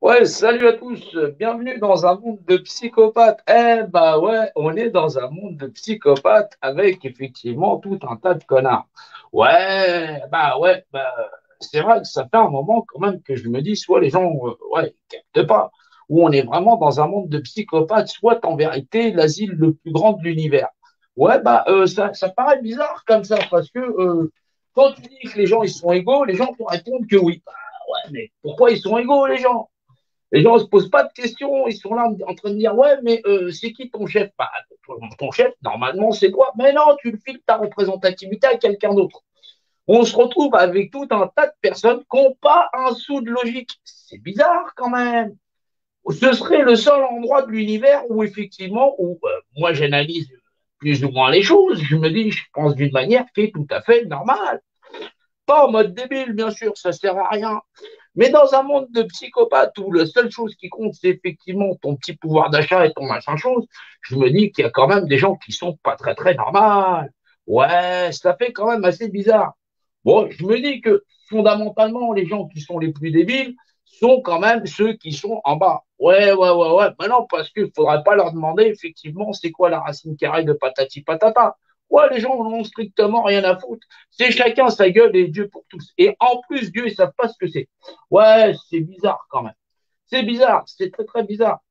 Ouais, salut à tous, bienvenue dans un monde de psychopathes. Eh bah ouais, on est dans un monde de psychopathes avec effectivement tout un tas de connards. Ouais, c'est vrai que ça fait un moment quand même que je me dis, soit les gens, ouais, ils captent pas, ou on est vraiment dans un monde de psychopathes, soit en vérité l'asile le plus grand de l'univers. Ça paraît bizarre comme ça, parce que quand tu dis que les gens ils sont égaux, les gens te répondent que oui. Bah ouais, mais pourquoi ils sont égaux les gens? Les gens ne se posent pas de questions, ils sont là en train de dire ouais, mais c'est qui ton chef? Bah, ton chef, normalement, c'est toi. Mais non, tu le files ta représentativité à quelqu'un d'autre. On se retrouve avec tout un tas de personnes qui n'ont pas un sou de logique. C'est bizarre quand même. Ce serait le seul endroit de l'univers où effectivement, moi j'analyse plus ou moins les choses, je me dis, je pense d'une manière qui est tout à fait normale. Pas en mode débile, bien sûr, ça sert à rien. Mais dans un monde de psychopathes où la seule chose qui compte, c'est effectivement ton petit pouvoir d'achat et ton machin chose, je me dis qu'il y a quand même des gens qui sont pas très très normales. Ouais, ça fait quand même assez bizarre. Bon, je me dis que fondamentalement, les gens qui sont les plus débiles sont quand même ceux qui sont en bas. Ouais. Maintenant, parce qu'il faudrait pas leur demander effectivement c'est quoi la racine carrée de patati patata. Ouais, les gens n'ont strictement rien à foutre. C'est chacun sa gueule et Dieu pour tous. Et en plus, Dieu, ils savent pas ce que c'est. Ouais, c'est bizarre quand même. C'est bizarre, c'est très très bizarre.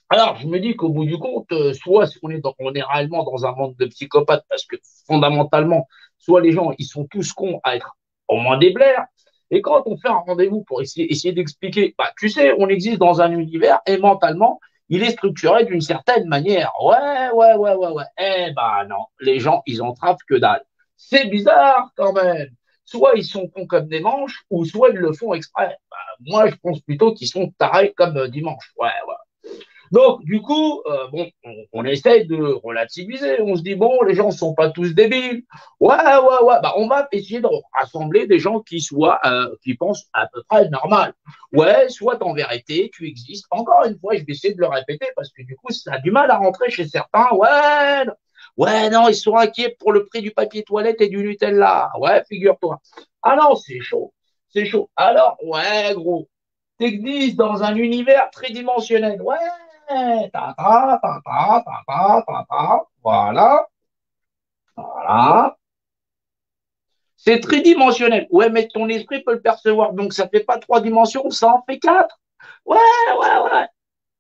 Alors, je me dis qu'au bout du compte, soit on est réellement dans un monde de psychopathes, parce que fondamentalement, soit les gens, ils sont tous cons à être au moins des blairs, et quand on fait un rendez-vous pour essayer d'expliquer, bah, tu sais, on existe dans un univers, et mentalement, il est structuré d'une certaine manière. Ouais. Eh ben non, les gens, ils entravent que dalle. C'est bizarre quand même. Soit ils sont cons comme des manches, ou soit ils le font exprès. Bah, moi, je pense plutôt qu'ils sont tarés comme dimanche. Ouais. Donc, du coup, on essaye de relativiser. On se dit, bon, les gens ne sont pas tous débiles. Ouais. Bah, on va essayer de rassembler des gens qui pensent à peu près normal. Ouais, soit en vérité, tu existes. Encore une fois, je vais essayer de le répéter parce que du coup, ça a du mal à rentrer chez certains. Ouais, non, ils sont inquiets pour le prix du papier toilette et du Nutella. Ouais, figure-toi. Ah non, c'est chaud. C'est chaud. Alors, ouais, gros. T'existes dans un univers tridimensionnel. Ouais, voilà, voilà. C'est tridimensionnel. Ouais, mais ton esprit peut le percevoir. Donc, ça fait pas trois dimensions, ça en fait quatre. Ouais.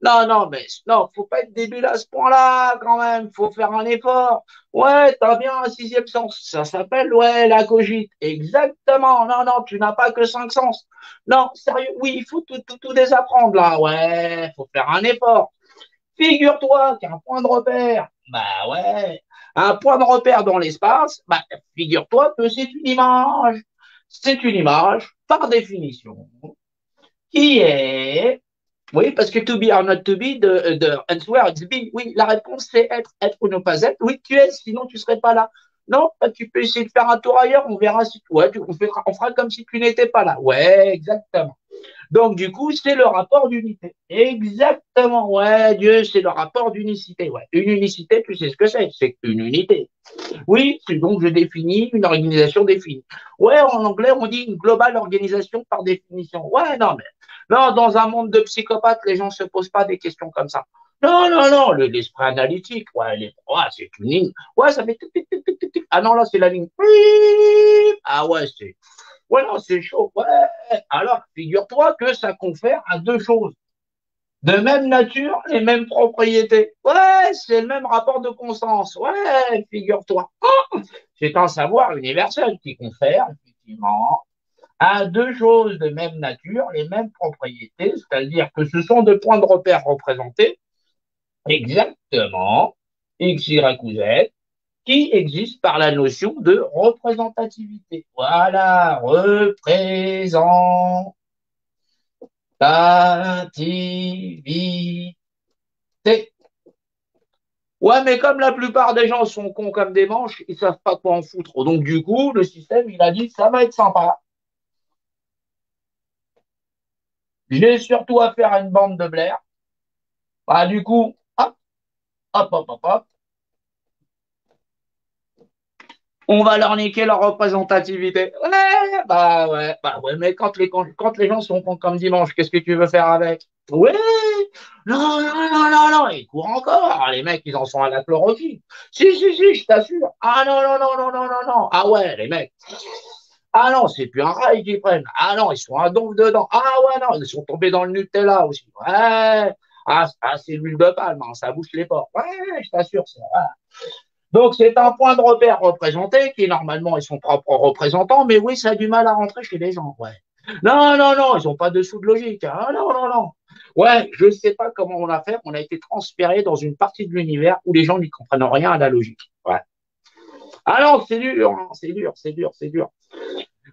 Non, mais non, faut pas être débile à ce point-là, quand même. Faut faire un effort. Ouais, t'as bien un sixième sens. Ça s'appelle, ouais, la cogite. Exactement. Non, tu n'as pas que cinq sens. Non, sérieux, oui, il faut tout désapprendre, là. Ouais, faut faire un effort. Figure-toi qu'un point de repère, bah ouais, un point de repère dans l'espace, bah, figure-toi que c'est une image. C'est une image, par définition, qui est oui, parce que to be or not to be, de answer, it's be. Oui, la réponse c'est être ou ne pas être. Oui, tu es, sinon tu serais pas là. Non, bah, tu peux essayer de faire un tour ailleurs, on verra si ouais, on fera comme si tu n'étais pas là. Ouais, exactement. Donc, du coup, c'est le rapport d'unité. Exactement, ouais, Dieu, c'est le rapport d'unicité. Ouais. Une unicité, tu sais ce que c'est? C'est une unité. Oui, c'est donc je définis une organisation définie. Ouais, en anglais, on dit une globale organisation par définition. Ouais, non, mais non, dans un monde de psychopathes, les gens ne se posent pas des questions comme ça. Non, l'esprit analytique, ouais, c'est une ligne. Ouais, ça fait tic. Ah non, là, c'est la ligne. Ah ouais, ouais, non, c'est chaud. Ouais. Alors, figure-toi que ça confère à deux choses. De même nature, les mêmes propriétés. Ouais, c'est le même rapport de constance. Ouais, figure-toi. C'est un savoir universel qui confère, effectivement, à deux choses de même nature, les mêmes propriétés, c'est-à-dire que ce sont deux points de repère représentés exactement, X, Y ou Z, qui existent par la notion de représentativité. Voilà, représentativité. Ouais, mais comme la plupart des gens sont cons comme des manches, ils savent pas quoi en foutre. Donc du coup, le système, il a dit, ça va être sympa. J'ai surtout affaire à une bande de Blair. Bah du coup, hop. On va leur niquer leur représentativité. Ouais, mais quand les gens sont cons comme dimanche, qu'est-ce que tu veux faire avec? Ouais, non, non, non, non, non, ils courent encore. Les mecs, ils en sont à la chlorophylle. Si, je t'assure. Ah non, non, non, non, non, non, non. Ah ouais, les mecs. Ah non, c'est plus un rail qu'ils prennent. Ah non, ils sont un donf dedans. Ah ouais, non, ils sont tombés dans le Nutella aussi. Ouais. C'est l'huile de palme, hein, ça bouche les porcs. Ouais, je t'assure, c'est vrai. Donc, c'est un point de repère représenté qui, normalement, est son propre représentant, mais oui, ça a du mal à rentrer chez les gens. Ouais. Non, non, non, ils sont pas dessous de logique. Ah, non, non, non. Ouais, je sais pas comment on a fait. On a été transféré dans une partie de l'univers où les gens n'y comprennent rien à la logique. Ouais. Ah non, c'est dur, hein, c'est dur, c'est dur, c'est dur.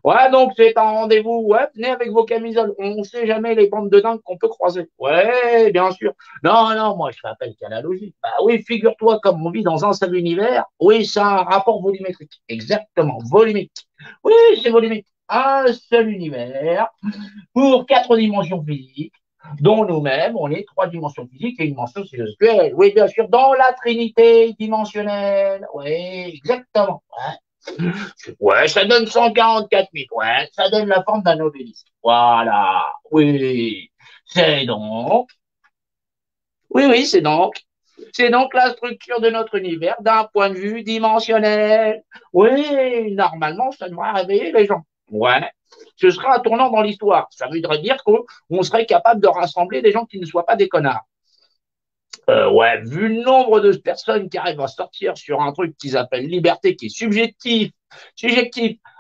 Ouais, donc c'est un rendez-vous. Ouais, venez avec vos camisoles. On ne sait jamais les bandes de dingue qu'on peut croiser. Ouais, bien sûr. Non, non, moi je fais appel qu'à la logique. Bah oui, figure-toi, comme on vit dans un seul univers, oui, c'est un rapport volumétrique. Exactement, volumique. Oui, c'est volumique. Un seul univers pour quatre dimensions physiques, dont nous-mêmes, on est trois dimensions physiques et une dimension spirituelle. Oui, bien sûr, dans la trinité dimensionnelle. Oui, exactement. Ouais. Ouais, ça donne 144 000. Ouais, ça donne la forme d'un obélisque. Voilà. Oui. C'est donc. Oui, oui, c'est donc. C'est donc la structure de notre univers d'un point de vue dimensionnel. Oui, normalement, ça devrait réveiller les gens. Ouais. Ce serait un tournant dans l'histoire. Ça voudrait dire qu'on serait capable de rassembler des gens qui ne soient pas des connards. Ouais, vu le nombre de personnes qui arrivent à sortir sur un truc qu'ils appellent liberté, qui est subjectif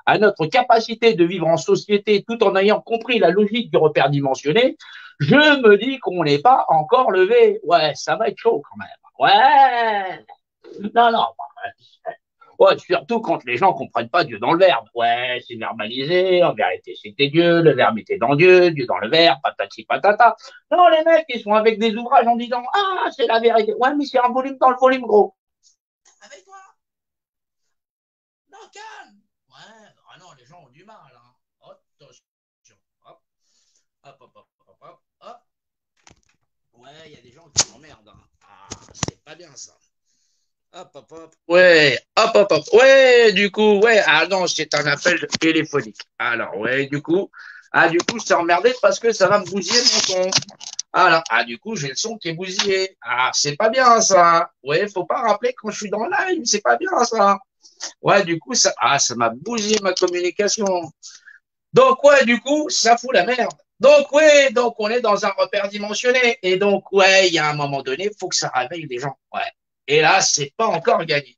à notre capacité de vivre en société tout en ayant compris la logique du repère dimensionné, je me dis qu'on n'est pas encore levé. Ouais, ça va être chaud quand même. Ouais, non, non. Ouais, surtout quand les gens comprennent pas Dieu dans le verbe. Ouais, c'est verbalisé, en vérité c'était Dieu, le verbe était dans Dieu, Dieu dans le verbe, patati patata. Non, les mecs, ils sont avec des ouvrages en disant, ah, c'est la vérité. Ouais, mais c'est un volume dans le volume gros. Avec toi. Non, calme. Ouais, ah non, les gens ont du mal, hein. Attention. Hop, hop, hop, hop, hop, hop, hop. Ouais, il y a des gens qui s'emmerdent, hein. Ah, c'est pas bien ça. Hop, hop, hop. Ouais, hop, hop, hop. Ouais, du coup, ouais. Ah non, c'est un appel téléphonique. Alors, ouais, du coup, je t'ai emmerdé parce que ça va me bousiller mon son. Alors, du coup, j'ai le son qui est bousillé. Ah, c'est pas bien ça. Ouais, faut pas rappeler quand je suis dans le live, c'est pas bien ça. Ouais, du coup, ça m'a bousillé ma communication. Donc, ouais, du coup, ça fout la merde. Donc, ouais, donc on est dans un repère dimensionné. Et donc, ouais, il y a un moment donné, il faut que ça réveille les gens. Ouais. Et là, c'est pas encore gagné.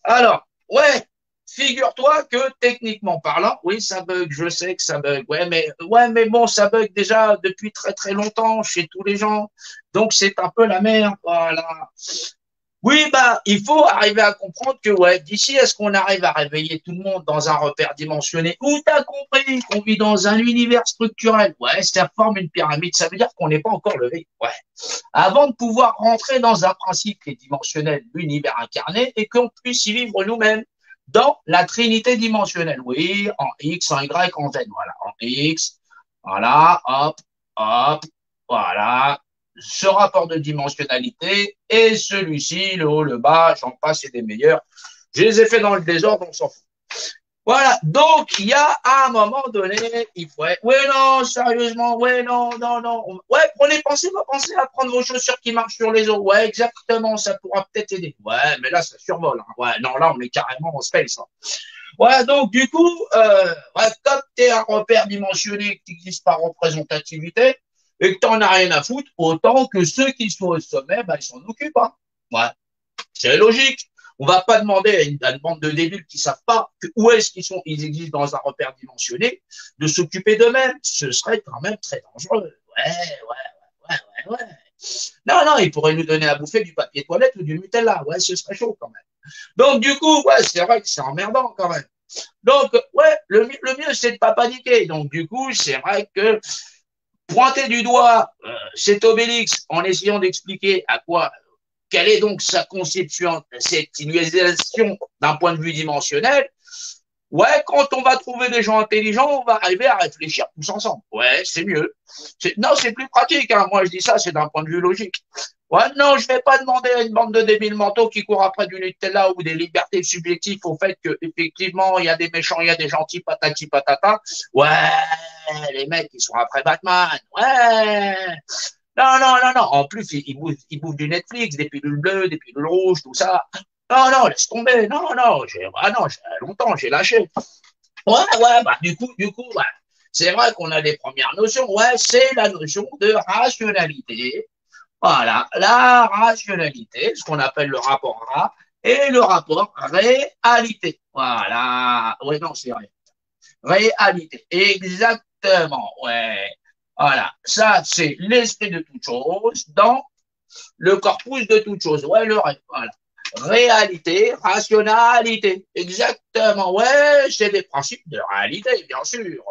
Alors, ouais, figure-toi que techniquement parlant, oui, ça bug, je sais que ça bug. Ouais, mais bon, ça bug déjà depuis très très longtemps chez tous les gens. Donc c'est un peu la merde, voilà. Oui, bah, il faut arriver à comprendre que, ouais, d'ici à ce qu'on arrive à réveiller tout le monde dans un repère dimensionné, où t'as compris qu'on vit dans un univers structurel, ouais, ça forme une pyramide, ça veut dire qu'on n'est pas encore levé, ouais. Avant de pouvoir rentrer dans un principe qui est dimensionnel, l'univers incarné, et qu'on puisse y vivre nous-mêmes dans la trinité dimensionnelle, oui, en X, en Y, en Z, voilà, en X, voilà, hop, hop, voilà, ce rapport de dimensionnalité et celui-ci, le haut, le bas, j'en passe et des meilleurs. Je les ai fait dans le désordre, on s'en fout. Voilà, donc il y a à un moment donné, il faut être, ouais, non, sérieusement, ouais, non, non, non, ouais, pensez à prendre vos chaussures qui marchent sur les eaux, ouais, exactement, ça pourra peut-être aider. Ouais, mais là, ça survole, hein. Ouais, non, là, on est carrément en space, hein. Ouais, donc du coup, ouais, comme tu es un repère dimensionné qui existe par représentativité et que tu n'en as rien à foutre, autant que ceux qui sont au sommet, bah, ils s'en occupent. Hein. Ouais, c'est logique. On va pas demander à une bande de débiles qui savent pas où est-ce qu'ils sont, ils existent dans un repère dimensionné, de s'occuper d'eux-mêmes. Ce serait quand même très dangereux. Ouais. Non, non, ils pourraient nous donner à bouffer du papier toilette ou du Nutella. Ouais, ce serait chaud quand même. Donc, du coup, ouais, c'est vrai que c'est emmerdant quand même. Donc, ouais, le mieux, c'est de pas paniquer. Donc, du coup, c'est vrai que pointer du doigt cet Obélix en essayant d'expliquer quelle est donc sa conception, cette utilisation d'un point de vue dimensionnel, ouais, quand on va trouver des gens intelligents, on va arriver à réfléchir tous ensemble. Ouais, c'est mieux. Non, c'est plus pratique. Hein. Moi, je dis ça, c'est d'un point de vue logique. Ouais, non, je vais pas demander à une bande de débiles mentaux qui courent après du Nutella ou des libertés subjectives au fait que effectivement il y a des méchants, il y a des gentils, patati patata. Ouais, les mecs, ils sont après Batman. Ouais. Non, non, non, non. En plus, ils bouffent du Netflix, des pilules bleues, des pilules rouges, tout ça. Non, non, laisse tomber. Non, non, non, longtemps, j'ai lâché. Ouais, ouais, bah, ouais. C'est vrai qu'on a des premières notions. Ouais, c'est la notion de rationalité. Voilà, la rationalité, ce qu'on appelle le rapport A, et le rapport réalité. Voilà. Ouais, non, c'est vrai. Réalité. Exactement. Ouais. Voilà. Ça, c'est l'esprit de toute chose dans le corpus de toute chose. Ouais, voilà. Réalité, rationalité. Exactement. Ouais, c'est des principes de réalité, bien sûr.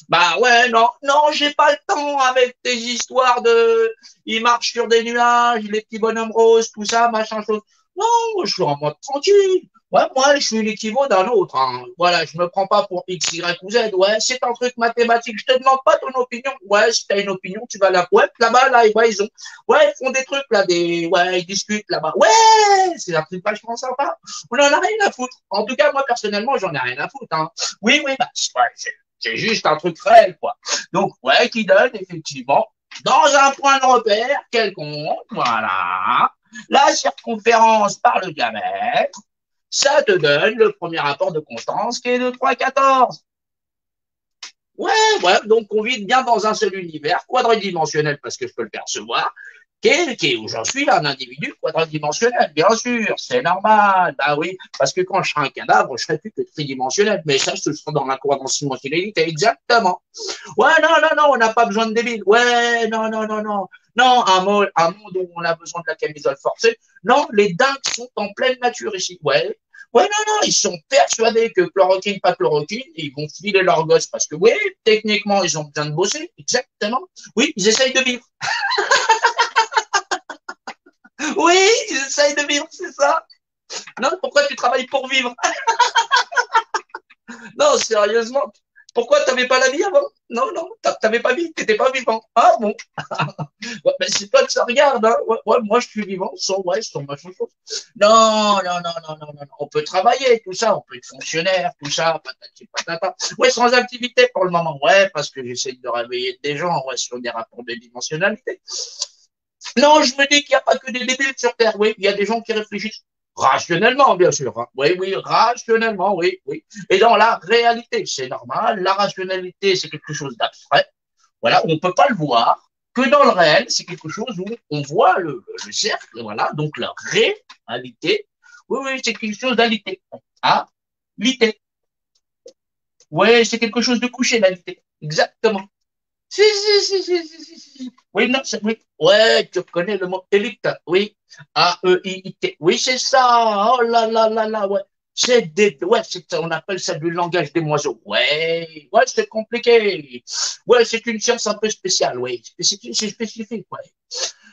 Bah ouais, non, non, j'ai pas le temps avec tes histoires de ils marchent sur des nuages, les petits bonhommes roses, tout ça, machin chose. Non, je suis en mode tranquille. Ouais, moi, je suis l'équivalent d'un autre. Hein. Voilà, je me prends pas pour X, Y ou Z. Ouais, c'est un truc mathématique. Je te demande pas ton opinion. Ouais, si t'as une opinion, tu vas là. Ouais, là-bas, là, ouais, ouais, ils font des trucs, là, ouais, ils discutent là-bas. Ouais, c'est un truc vachement sympa. On en a rien à foutre. En tout cas, moi, personnellement, j'en ai rien à foutre. Hein. Oui, oui, bah, ouais, c'est juste un truc réel, quoi. Donc, ouais, qui donne effectivement, dans un point de repère quelconque, voilà, la circonférence par le diamètre, ça te donne le premier rapport de constance qui est de 3,14. Ouais, ouais, donc on vit bien dans un seul univers, quadridimensionnel parce que je peux le percevoir, où j'en suis un individu quadridimensionnel, bien sûr, c'est normal, bah oui, parce que quand je serai un cadavre, je serai plus que tridimensionnel, mais ça, ce sera dans la dimensionnalité, exactement. Ouais, non, non, non, on n'a pas besoin de débiles. Ouais, non, non, non, non. Non, un monde où on a besoin de la camisole forcée. Non, les dingues sont en pleine nature ici. Ouais. Ouais, non, non, ils sont persuadés que chloroquine, pas chloroquine, ils vont filer leur gosse parce que, oui, techniquement, ils ont besoin de bosser. Exactement. Oui, ils essayent de vivre. Oui, ils essayent de vivre, c'est ça. Non, pourquoi tu travailles pour vivre? Non, sérieusement. Pourquoi t'avais pas la vie avant? Non, non, t'avais pas vie, t'étais pas vivant. Ah bon? Ouais, mais c'est toi que ça regarde, hein. Ouais, ouais, moi je suis vivant, sans machin chose. Non, non, non, non, non, non, non. On peut travailler, tout ça, on peut être fonctionnaire, tout ça, patati patata. Ouais, sans activité pour le moment, ouais, parce que j'essaie de réveiller des gens, ouais, sur des rapports de dimensionnalité. Non, je me dis qu'il n'y a pas que des débiles sur Terre, oui, il y a des gens qui réfléchissent rationnellement, bien sûr. Hein. Oui, oui, rationnellement, oui, oui. Et dans la réalité, c'est normal. La rationalité, c'est quelque chose d'abstrait. Voilà, on ne peut pas le voir. Que dans le réel, c'est quelque chose où on voit le cercle, voilà. Donc la réalité, oui, oui, c'est quelque chose d'alité. Ah, l'ité. Oui, c'est quelque chose de couché, l'alité. Exactement. Si, si, si, si, si, si, si. Oui, non, oui. Ouais, tu reconnais le mot élite. Oui. A-E-I-I-T. Oui, c'est ça. Oh là là là là, ouais. Ouais, on appelle ça du langage des oiseaux. Ouais, ouais, c'est compliqué. Ouais, c'est une science un peu spéciale, oui. C'est spécifique, ouais.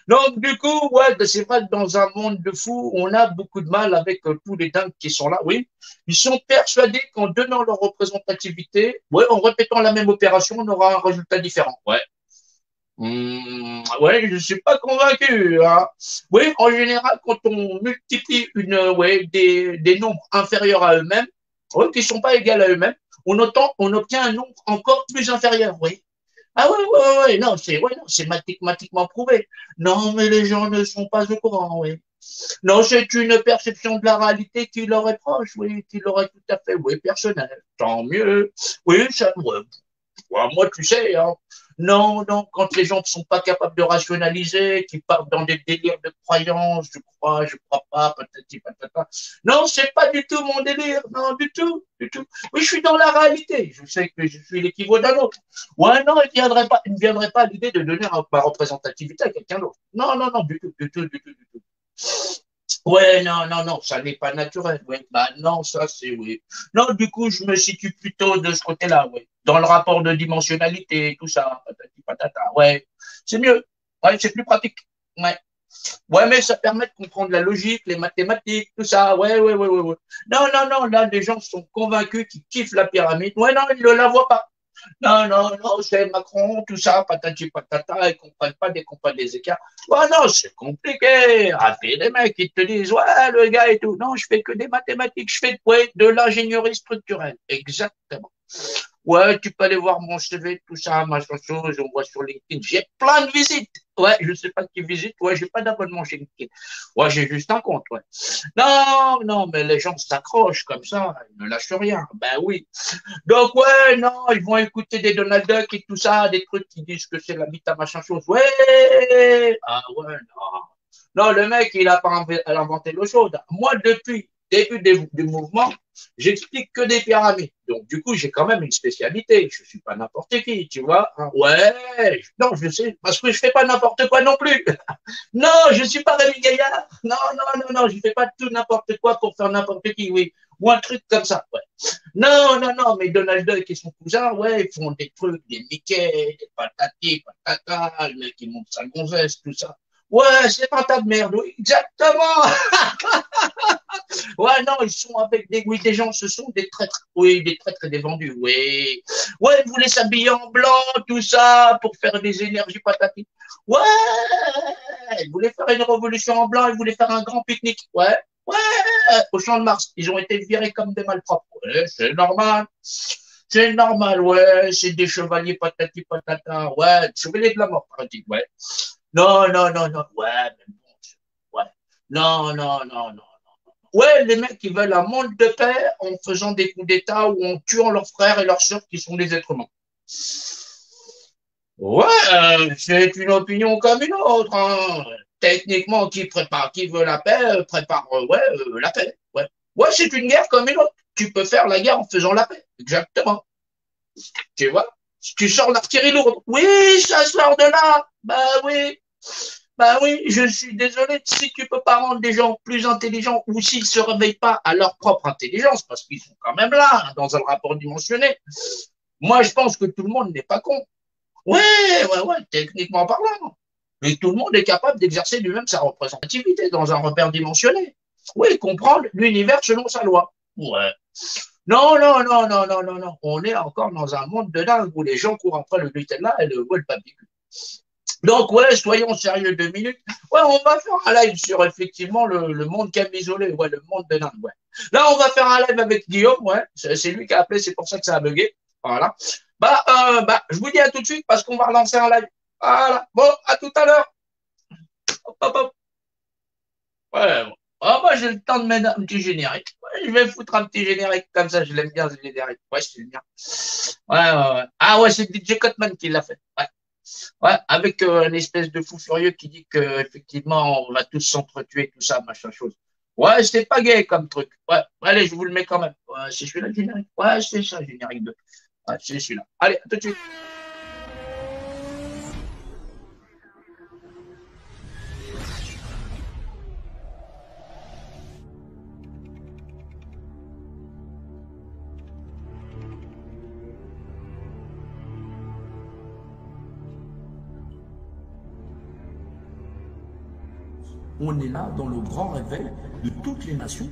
Donc, du coup, ouais, c'est vrai que dans un monde de fous, on a beaucoup de mal avec tous les dingues qui sont là, oui. Ils sont persuadés qu'en donnant leur représentativité, ouais, en répétant la même opération, on aura un résultat différent. Ouais. Ouais, je suis pas convaincu. Hein. Oui, en général, quand on multiplie ouais, des nombres inférieurs à eux-mêmes, ouais, qui sont pas égaux à eux-mêmes, on obtient un nombre encore plus inférieur. Oui. Ah oui, oui, oui, oui, non, ouais, non, c'est mathématiquement prouvé. Non, mais les gens ne sont pas au courant, oui. Non, c'est une perception de la réalité qui leur est proche, oui, qui leur est tout à fait, oui, personnelle. Tant mieux. Oui, ça, ouais, moi, tu sais, hein, non, non, quand les gens ne sont pas capables de rationaliser, qui partent dans des délires de croyance, je crois pas, patati patata. Non, c'est pas du tout mon délire, non, du tout, du tout. Oui, je suis dans la réalité, je sais que je suis l'équivalent d'un autre. Ouais, non, il ne viendrait pas à l'idée de donner ma représentativité à quelqu'un d'autre. Non, non, non, du tout, du tout, du tout, du tout. Ouais, non, non, non, ça n'est pas naturel. Ouais, bah non, ça c'est oui. Non, du coup, je me situe plutôt de ce côté-là, ouais. Dans le rapport de dimensionnalité, tout ça, patati patata. Ouais, c'est mieux. Ouais, c'est plus pratique. Ouais. Ouais, mais ça permet de comprendre la logique, les mathématiques, tout ça. Ouais, ouais, ouais, ouais, ouais. Non, non, non, là, les gens sont convaincus qu'ils kiffent la pyramide. Ouais, non, ils ne la voient pas. Non, non, non, c'est Macron, tout ça, patati patata, ils comprennent pas des compas des écarts. Ouais, non, c'est compliqué. Rater des mecs qui te disent, ouais, le gars et tout. Non, je fais que des mathématiques, je fais ouais, de l'ingénierie structurelle. Exactement. Ouais, tu peux aller voir mon CV, tout ça, machin chose, on voit sur LinkedIn. J'ai plein de visites. Ouais, je sais pas qui visite. Ouais, j'ai pas d'abonnement chez LinkedIn. Ouais, j'ai juste un compte, ouais. Non, non, mais les gens s'accrochent comme ça, ils ne lâchent rien. Ben oui. Donc, ouais, non, ils vont écouter des Donald Duck et tout ça, des trucs qui disent que c'est l'habitat machin chose. Ouais! Ah ouais, non. Non, le mec, il a pas inventé l'eau chaude. Moi, depuis le début du mouvement, j'explique que des pyramides. Donc, du coup, j'ai quand même une spécialité. Je suis pas n'importe qui, tu vois. Ouais, non, je sais, parce que je fais pas n'importe quoi non plus. Non, je suis pas Rémi Gaillard. Non, non, non, non, je fais pas tout n'importe quoi pour faire n'importe qui, oui. Ou un truc comme ça, ouais. Non, non, non, mais Donald Duck et son cousin, ouais, ils font des trucs, des Mickey, des patati, patata, le mec, il monte sa gonzesse, tout ça. Ouais, c'est un tas de merde, oui, exactement. Ouais, non, ils sont avec des, oui, des gens, ce sont des traîtres, oui, des traîtres et des vendus, oui. Ouais, ils voulaient s'habiller en blanc, tout ça, pour faire des énergies patati. Ouais, ils voulaient faire une révolution en blanc, ils voulaient faire un grand pique-nique, ouais. Ouais, au champ de Mars, ils ont été virés comme des malpropres. Ouais, c'est normal. C'est normal, ouais, c'est des chevaliers patati patata, ouais, chevaliers de la mort, paraît-il, ouais. Non, non, non, non, ouais, mais bon, ouais. Non, non, non, non. Ouais, les mecs, ils veulent un monde de paix en faisant des coups d'État ou en tuant leurs frères et leurs sœurs qui sont des êtres humains. Ouais, c'est une opinion comme une autre, hein. Techniquement, qui veut la paix, prépare, ouais, la paix. Ouais, ouais, c'est une guerre comme une autre. Tu peux faire la guerre en faisant la paix. Exactement. Tu vois? Si tu sors l'artillerie lourde. Oui, ça sort de là. Bah oui. Bah oui, je suis désolé. Si tu peux pas rendre des gens plus intelligents ou s'ils se réveillent pas à leur propre intelligence, parce qu'ils sont quand même là, hein, dans un rapport dimensionné. Moi, je pense que tout le monde n'est pas con. Ouais, ouais, ouais, techniquement parlant. Mais tout le monde est capable d'exercer lui-même sa représentativité dans un repère dimensionné. Oui, comprendre l'univers selon sa loi. Ouais. Non, non, non, non, non, non, non. On est encore dans un monde de dingue où les gens courent après le Nutella et le papier. Donc, ouais, soyons sérieux 2 minutes. Ouais, on va faire un live sur effectivement le monde camisolé, ouais, le monde de dingue, ouais. Là, on va faire un live avec Guillaume, ouais. C'est lui qui a appelé, c'est pour ça que ça a bugué. Voilà. Bah, je vous dis à tout de suite parce qu'on va relancer un live. Voilà. Bon, à tout à l'heure. Hop, hop, hop. Ouais. Bon. Ah, moi, j'ai le temps de mettre un petit générique. Ouais, je vais foutre un petit générique comme ça. Je l'aime bien, ce générique. Ouais, je l'aime bien. Ouais, ouais, ouais. Ah, ouais, c'est DJ Cotman qui l'a fait. Ouais. Ouais, avec une espèce de fou furieux qui dit que effectivement on va tous s'entretuer, tout ça, machin chose. Ouais, c'est pas gay comme truc. Ouais, allez, je vous le mets quand même. Ouais, c'est celui-là le générique. Ouais, c'est ça, le générique 2. Ouais, c'est celui-là. Allez, à tout de suite. On est là dans le grand réveil de toutes les nations.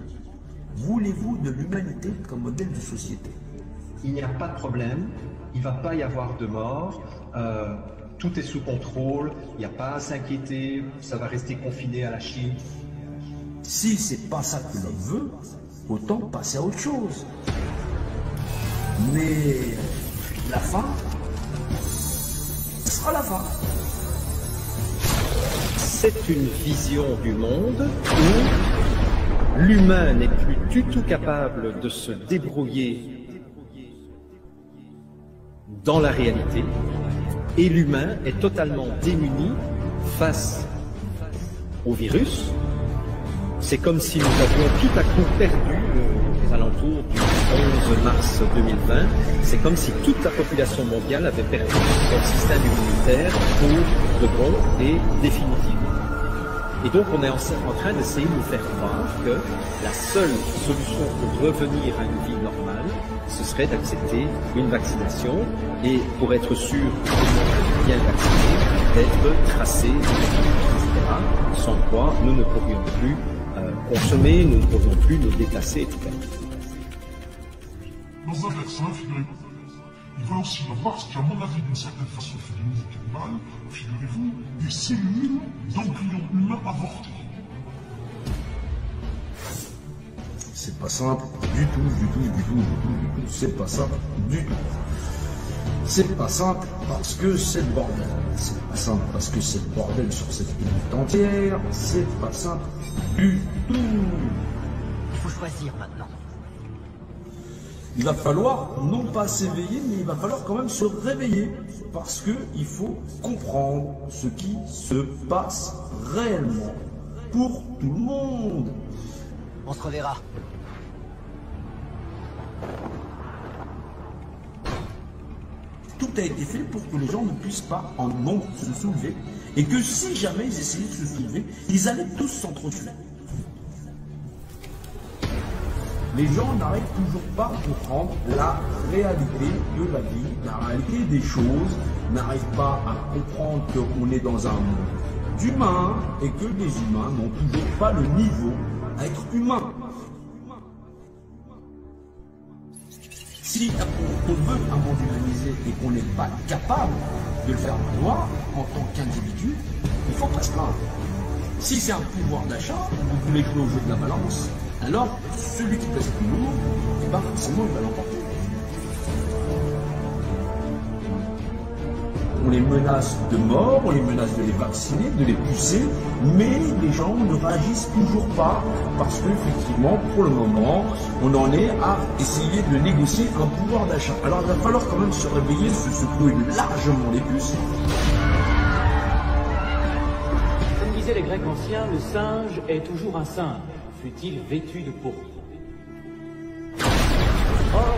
Voulez-vous de l'humanité comme modèle de société? Il n'y a pas de problème, il ne va pas y avoir de mort, tout est sous contrôle, il n'y a pas à s'inquiéter, ça va rester confiné à la Chine. Si c'est pas ça que l'on veut, autant passer à autre chose. Mais la fin sera la fin. C'est une vision du monde où l'humain n'est plus du tout capable de se débrouiller dans la réalité et l'humain est totalement démuni face au virus. C'est comme si nous avions tout à coup perdu aux alentours du 11 mars 2020. C'est comme si toute la population mondiale avait perdu son système immunitaire pour de bon et définitivement. Et donc on est en train d'essayer de nous faire croire que la seule solution pour revenir à une vie normale, ce serait d'accepter une vaccination et pour être sûr de bien vacciner, d'être tracé, etc. Sans quoi nous ne pourrions plus consommer, nous ne pourrions plus nous déplacer, etc. Dans un vaccin, figurez-vous, il va aussi y avoir ce qui, à mon avis, d'une certaine façon fait de nous mal, figurez-vous, des cellules d'embryons humains avortés. C'est pas simple du tout. C'est pas simple du tout. C'est pas simple parce que c'est le bordel. C'est pas simple parce que c'est le bordel sur cette planète entière. C'est pas simple du tout. Il faut choisir maintenant. Il va falloir non pas s'éveiller, mais il va falloir quand même se réveiller. Parce que il faut comprendre ce qui se passe réellement pour tout le monde. On se reverra. Tout a été fait pour que les gens ne puissent pas en nombre se soulever. Et que si jamais ils essayaient de se soulever, ils allaient tous s'entretuer. Les gens n'arrivent toujours pas à comprendre la réalité de la vie, la réalité des choses, n'arrivent pas à comprendre qu'on est dans un monde d'humains et que les humains n'ont toujours pas le niveau à être humains. Si on veut un monde humanisé et qu'on n'est pas capable de le faire valoir en tant qu'individu, il faut restreindre. Si c'est un pouvoir d'achat, vous voulez jouer au jeu de la balance, alors celui qui pèse plus lourd, eh ben forcément il va l'emporter. On les menace de mort, on les menace de les vacciner, de les pousser, mais les gens ne réagissent toujours pas parce qu'effectivement, pour le moment, on en est à essayer de négocier un pouvoir d'achat. Alors il va falloir quand même se réveiller, se secouer largement les puces. Comme disaient les Grecs anciens, le singe est toujours un singe, fût-il vêtu de peau. Or,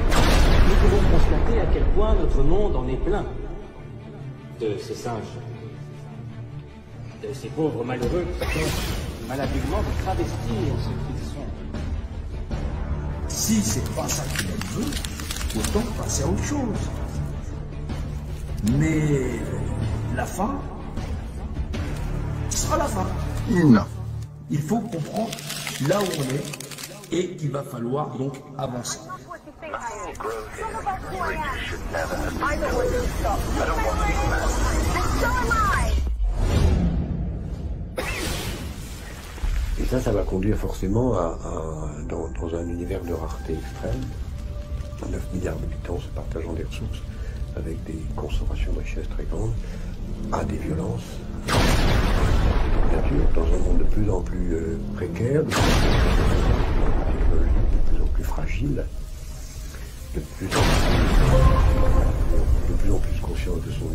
nous pouvons constater à quel point notre monde en est plein. De ces singes, de ces pauvres malheureux qui sont malhabilement de travestir ce qu'ils sont. Si c'est pas ça qu'il veut, autant passer à autre chose. Mais la fin sera la fin. Non. Il faut comprendre là où on est et qu'il va falloir donc avancer. Et ça va conduire forcément dans un univers de rareté extrême, 9 milliards d'habitants se partageant des ressources, avec des concentrations de richesses très grandes, à des violences, bien sûr, dans un monde de plus en plus précaire, de plus en plus fragile, de plus en plus conscient de son